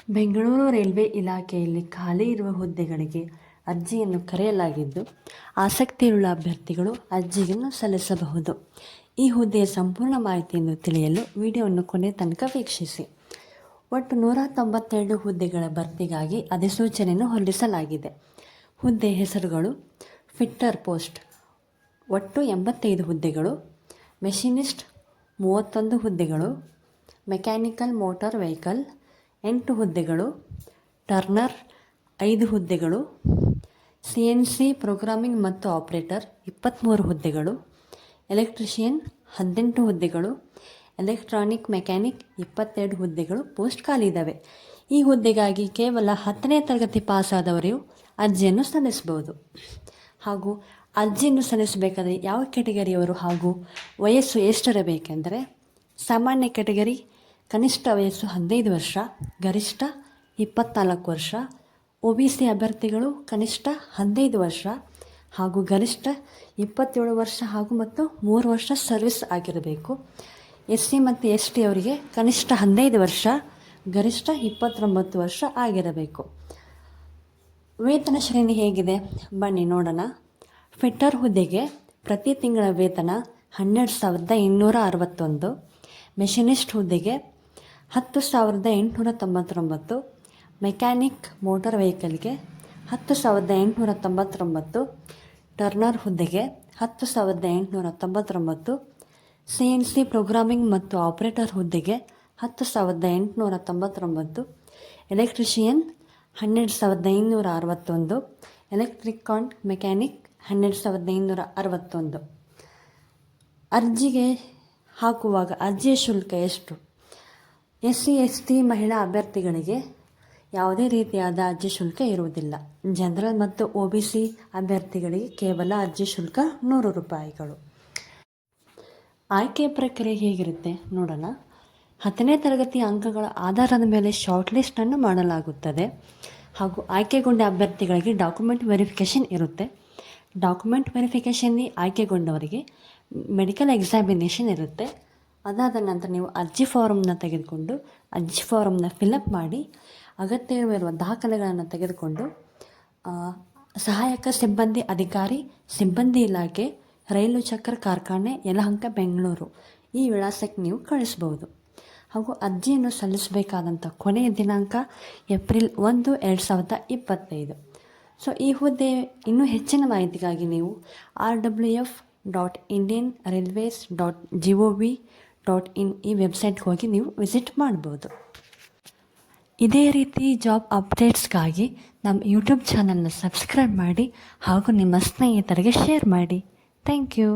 Bengaluru railway ಇಲಾಖೆಯಲ್ಲಿ ಖಾಲಿ ಇರುವ ಹುದ್ದೆಗಳಿಗೆ ಅರ್ಜಿಯನ್ನು ಕರೆಯಲಾಗಿದ್ದು, ಆಸಕ್ತಿಯುಳ್ಳ ಅಭ್ಯರ್ಥಿಗಳು ಅರ್ಜಿಯನ್ನು ಸಲ್ಲಿಸಬಹುದು. ಈ ಹುದ್ದೆಯ ಸಂಪೂರ್ಣ ಮಾಹಿತಿಯನ್ನು ತಿಳಿಯಲು ವಿಡಿಯೋವನ್ನು ಕೊನೆ ತನಕ ವೀಕ್ಷಿಸಿ. ಒಟ್ಟು 192 ಹುದ್ದೆಗಳ ಭರ್ತಿಗಾಗಿ ಅಧಿಸೂಚನೆಯನ್ನು ಹೊರಡಿಸಲಾಗಿದೆ. ಹುದ್ದೆ ಹೆಸರುಗಳು: ಫಿಟ್ಟರ್ ಪೋಸ್ಟ್ ಒಟ್ಟು 85 ಹುದ್ದೆಗಳು, ಮೆಷಿನಿಸ್ಟ್ 31 ಹುದ್ದೆಗಳು, ಮೆಕ್ಯಾನಿಕಲ್ ಮೋಟಾರ್ ವೆಹಿಕಲ್ 8 ಹುದ್ದೆಗಳು, ಟರ್ನರ್ 5 ಹುದ್ದೆಗಳು, CNC ಪ್ರೋಗ್ರಾಮಿಂಗ್ ಮತ್ತು ಆಪರೇಟರ್ 23 ಹುದ್ದೆಗಳು, ಎಲೆಕ್ಟ್ರಿಷಿಯನ್ 18 ಹುದ್ದೆಗಳು, ಎಲೆಕ್ಟ್ರಾನಿಕ್ ಮೆಕ್ಯಾನಿಕ್ 22 ಹುದ್ದೆಗಳು ಪೋಸ್ಟ್ ಖಾಲಿ ಇದ್ದಾವೆ. ಈ ಹುದ್ದೆಗಾಗಿ ಕೇವಲ 10ನೇ ತರಗತಿ ಪಾಸಾದವರು ಅರ್ಜಿಯನ್ನು ಸಲ್ಲಿಸಬಹುದು. ಹಾಗೂ ಅರ್ಜಿಯನ್ನು ಸಲ್ಲಿಸಬೇಕಾದ್ರೆ ಯಾವ ಕೆಟಗರಿಯವರು ಹಾಗೂ ವಯಸ್ಸು ಎಷ್ಟಿರಬೇಕೆಂದರೆ, ಸಾಮಾನ್ಯ ಕೆಟಗರಿ ಕನಿಷ್ಠ ವಯಸ್ಸು 15 ವರ್ಷ, ಗರಿಷ್ಠ 24 ವರ್ಷ. OBC ಅಭ್ಯರ್ಥಿಗಳು ಕನಿಷ್ಠ 15 ವರ್ಷ ಹಾಗೂ ಗರಿಷ್ಠ 27 ವರ್ಷ ಹಾಗೂ ಮತ್ತು 3 ವರ್ಷ ಸರ್ವಿಸ್ ಆಗಿರಬೇಕು. SC ಮತ್ತು ST ಅವರಿಗೆ ಕನಿಷ್ಠ 15 ವರ್ಷ, ಗರಿಷ್ಠ 29 ವರ್ಷ ಆಗಿರಬೇಕು. ವೇತನ ಶ್ರೇಣಿ ಹೇಗಿದೆ ಬನ್ನಿ ನೋಡೋಣ. ಫಿಟ್ಟರ್ ಹುದ್ದೆಗೆ ಪ್ರತಿ ತಿಂಗಳ ವೇತನ 12,861. ಮೆಷಿನಿಸ್ಟ್ ಹುದ್ದೆಗೆ 10,899. Mechanic motor ವೆಹಿಕಲ್ಗೆ 10,899. ಟರ್ನರ್ ಹುದ್ದೆಗೆ 10,899. CNC ಪ್ರೋಗ್ರಾಮಿಂಗ್ ಮತ್ತು ಆಪರೇಟರ್ ಹುದ್ದೆಗೆ 10,899. ಎಲೆಕ್ಟ್ರಿಷಿಯನ್ 12,561. ಎಲೆಕ್ಟ್ರಿಕಾನ್ ಮೆಕ್ಯಾನಿಕ್ 12,561. ಅರ್ಜಿಗೆ ಹಾಕುವಾಗ ಅರ್ಜಿಯ ಶುಲ್ಕ ಎಷ್ಟು? SC ST ಮಹಿಳಾ ಅಭ್ಯರ್ಥಿಗಳಿಗೆ ಯಾವುದೇ ರೀತಿಯಾದ ಅರ್ಜಿ ಶುಲ್ಕ ಇರುವುದಿಲ್ಲ. ಜನರಲ್ ಮತ್ತು OBC ಅಭ್ಯರ್ಥಿಗಳಿಗೆ ಕೇವಲ ಅರ್ಜಿ ಶುಲ್ಕ 100 ರೂಪಾಯಿಗಳು. ಆಯ್ಕೆ ಪ್ರಕ್ರಿಯೆ ಹೇಗಿರುತ್ತೆ ನೋಡೋಣ. 10ನೇ ತರಗತಿ ಅಂಕಗಳ ಆಧಾರದ ಮೇಲೆ ಶಾರ್ಟ್ ಲಿಸ್ಟನ್ನು ಮಾಡಲಾಗುತ್ತದೆ ಹಾಗೂ ಆಯ್ಕೆಗೊಂಡ ಅಭ್ಯರ್ಥಿಗಳಿಗೆ ಡಾಕ್ಯುಮೆಂಟ್ ವೆರಿಫಿಕೇಷನ್ ಇರುತ್ತೆ. ಡಾಕ್ಯುಮೆಂಟ್ ವೆರಿಫಿಕೇಷನ್ಗೆ ಆಯ್ಕೆಗೊಂಡವರಿಗೆ ಮೆಡಿಕಲ್ ಎಕ್ಸಾಮಿನೇಷನ್ ಇರುತ್ತೆ. ಅದಾದ ನಂತರ ನೀವು ಅರ್ಜಿ ಫಾರಮ್ನ ತೆಗೆದುಕೊಂಡು ಅರ್ಜಿ ಫಾರಮ್ನ ಫಿಲಪ್ ಮಾಡಿ ಅಗತ್ಯವಿರುವ ದಾಖಲೆಗಳನ್ನು ತೆಗೆದುಕೊಂಡು ಸಹಾಯಕ ಸಿಬ್ಬಂದಿ ಅಧಿಕಾರಿ, ಸಿಬ್ಬಂದಿ ಇಲಾಖೆ, ರೈಲು ಚಕ್ರ ಕಾರ್ಖಾನೆ, ಯಲಹಂಕ, ಬೆಂಗಳೂರು ಈ ವಿಳಾಸಕ್ಕೆ ನೀವು ಕಳಿಸ್ಬೋದು. ಹಾಗೂ ಅರ್ಜಿಯನ್ನು ಸಲ್ಲಿಸಬೇಕಾದಂಥ ಕೊನೆಯ ದಿನಾಂಕ ಏಪ್ರಿಲ್ 1, 2025. ಸೊ ಈ ಹುದ್ದೆ ಇನ್ನೂ ಹೆಚ್ಚಿನ ಮಾಹಿತಿಗಾಗಿ ನೀವು rw.indianrailways.gov.in ಈ ವೆಬ್ಸೈಟ್ಗೆ ಹೋಗಿ ನೀವು ವಿಸಿಟ್ ಮಾಡ್ಬೋದು. ಇದೇ ರೀತಿ ಜಾಬ್ ಅಪ್ಡೇಟ್ಸ್ಗಾಗಿ ನಮ್ಮ ಯೂಟ್ಯೂಬ್ ಚಾನಲ್ನ ಸಬ್ಸ್ಕ್ರೈಬ್ ಮಾಡಿ ಹಾಗೂ ನಿಮ್ಮ ಸ್ನೇಹಿತರಿಗೆ ಶೇರ್ ಮಾಡಿ. Thank you.